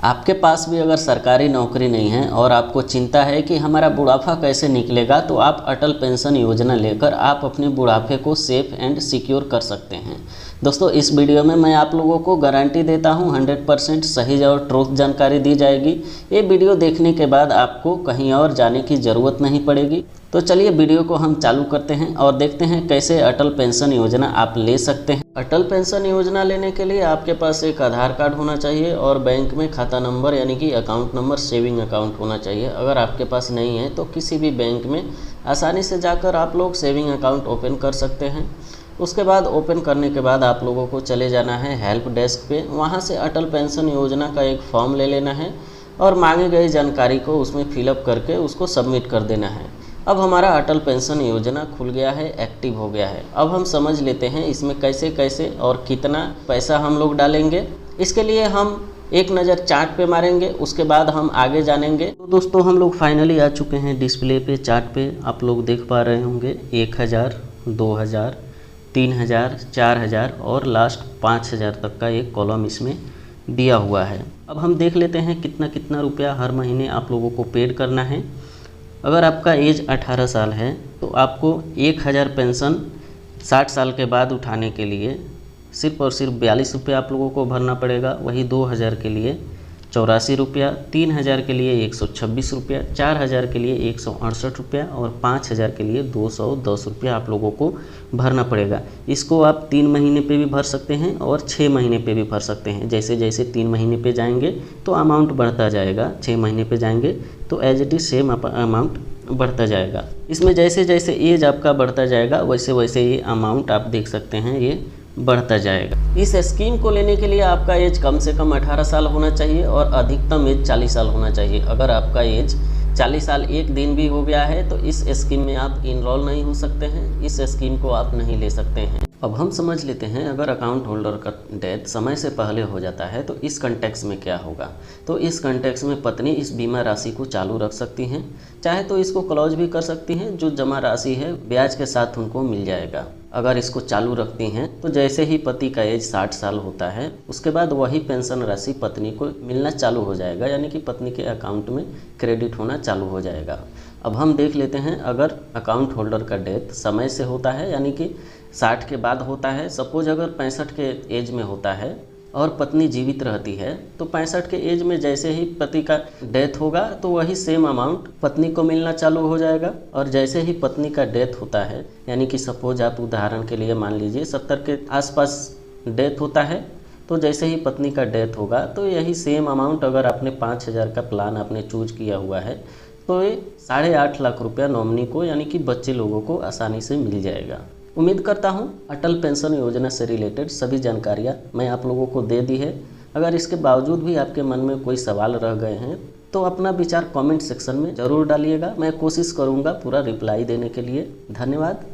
आपके पास भी अगर सरकारी नौकरी नहीं है और आपको चिंता है कि हमारा बुढ़ापा कैसे निकलेगा, तो आप अटल पेंशन योजना लेकर आप अपने बुढ़ापे को सेफ एंड सिक्योर कर सकते हैं। दोस्तों, इस वीडियो में मैं आप लोगों को गारंटी देता हूं 100% सही और ट्रूथ जानकारी दी जाएगी। ये वीडियो देखने के बाद आपको कहीं और जाने की ज़रूरत नहीं पड़ेगी। तो चलिए वीडियो को हम चालू करते हैं और देखते हैं कैसे अटल पेंशन योजना आप ले सकते हैं। अटल पेंशन योजना लेने के लिए आपके पास एक आधार कार्ड होना चाहिए और बैंक में खाता नंबर यानी कि अकाउंट नंबर, सेविंग अकाउंट होना चाहिए। अगर आपके पास नहीं है तो किसी भी बैंक में आसानी से जाकर आप लोग सेविंग अकाउंट ओपन कर सकते हैं। उसके बाद ओपन करने के बाद आप लोगों को चले जाना है हेल्प डेस्क पे। वहाँ से अटल पेंशन योजना का एक फॉर्म ले लेना है और मांगी गई जानकारी को उसमें फिलअप करके उसको सबमिट कर देना है। अब हमारा अटल पेंशन योजना खुल गया है, एक्टिव हो गया है। अब हम समझ लेते हैं इसमें कैसे कैसे और कितना पैसा हम लोग डालेंगे। इसके लिए हम एक नज़र चार्ट पे मारेंगे, उसके बाद हम आगे जानेंगे। तो दोस्तों, हम लोग फाइनली आ चुके हैं डिस्प्ले पे, चार्ट पे। आप लोग देख पा रहे होंगे 1000, 2000, 3000, 4000 और लास्ट 5000 तक का एक कॉलम इसमें दिया हुआ है। अब हम देख लेते हैं कितना कितना रुपया हर महीने आप लोगों को पेड करना है। अगर आपका एज 18 साल है तो आपको 1000 पेंशन 60 साल के बाद उठाने के लिए सिर्फ और सिर्फ 42 रुपये आप लोगों को भरना पड़ेगा। वही 2000 के लिए 84 रुपया, 3000 के लिए 126 रुपया, 4000 के लिए 168 रुपया और 5000 के लिए 210 रुपया आप लोगों को भरना पड़ेगा। इसको आप 3 महीने पे भी भर सकते हैं और 6 महीने पे भी भर सकते हैं। जैसे जैसे 3 महीने पे जाएंगे तो अमाउंट बढ़ता जाएगा, 6 महीने पे जाएंगे तो as it is same amount बढ़ता जाएगा। इसमें जैसे जैसे एज आपका बढ़ता जाएगा वैसे वैसे ये अमाउंट आप देख सकते हैं ये बढ़ता जाएगा। इस स्कीम को लेने के लिए आपका एज कम से कम 18 साल होना चाहिए और अधिकतम एज 40 साल होना चाहिए। अगर आपका एज 40 साल 1 दिन भी हो गया है तो इस स्कीम में आप इनरोल नहीं हो सकते हैं, इस स्कीम को आप नहीं ले सकते हैं। अब हम समझ लेते हैं अगर अकाउंट होल्डर का डेथ समय से पहले हो जाता है तो इस कंटेक्स में क्या होगा। तो इस कंटेक्स में पत्नी इस बीमा राशि को चालू रख सकती हैं, चाहे तो इसको क्लोज भी कर सकती हैं। जो जमा राशि है ब्याज के साथ उनको मिल जाएगा। अगर इसको चालू रखती हैं तो जैसे ही पति का एज 60 साल होता है उसके बाद वही पेंशन राशि पत्नी को मिलना चालू हो जाएगा, यानी कि पत्नी के अकाउंट में क्रेडिट होना चालू हो जाएगा। अब हम देख लेते हैं अगर अकाउंट होल्डर का डेथ समय से होता है यानी कि 60 के बाद होता है। सपोज अगर 65 के एज में होता है और पत्नी जीवित रहती है तो 65 के एज में जैसे ही पति का डेथ होगा तो वही सेम अमाउंट पत्नी को मिलना चालू हो जाएगा। और जैसे ही पत्नी का डेथ होता है यानी कि सपोज आप उदाहरण के लिए मान लीजिए 70 के आसपास डेथ होता है तो जैसे ही पत्नी का डेथ होगा तो यही सेम अमाउंट, अगर आपने 5000 का प्लान आपने चूज किया हुआ है तो ये 8.5 लाख रुपया नॉमिनी को यानी कि बच्चे लोगों को आसानी से मिल जाएगा। उम्मीद करता हूं अटल पेंशन योजना से रिलेटेड सभी जानकारियां मैं आप लोगों को दे दी है। अगर इसके बावजूद भी आपके मन में कोई सवाल रह गए हैं तो अपना विचार कमेंट सेक्शन में ज़रूर डालिएगा। मैं कोशिश करूंगा पूरा रिप्लाई देने के लिए। धन्यवाद।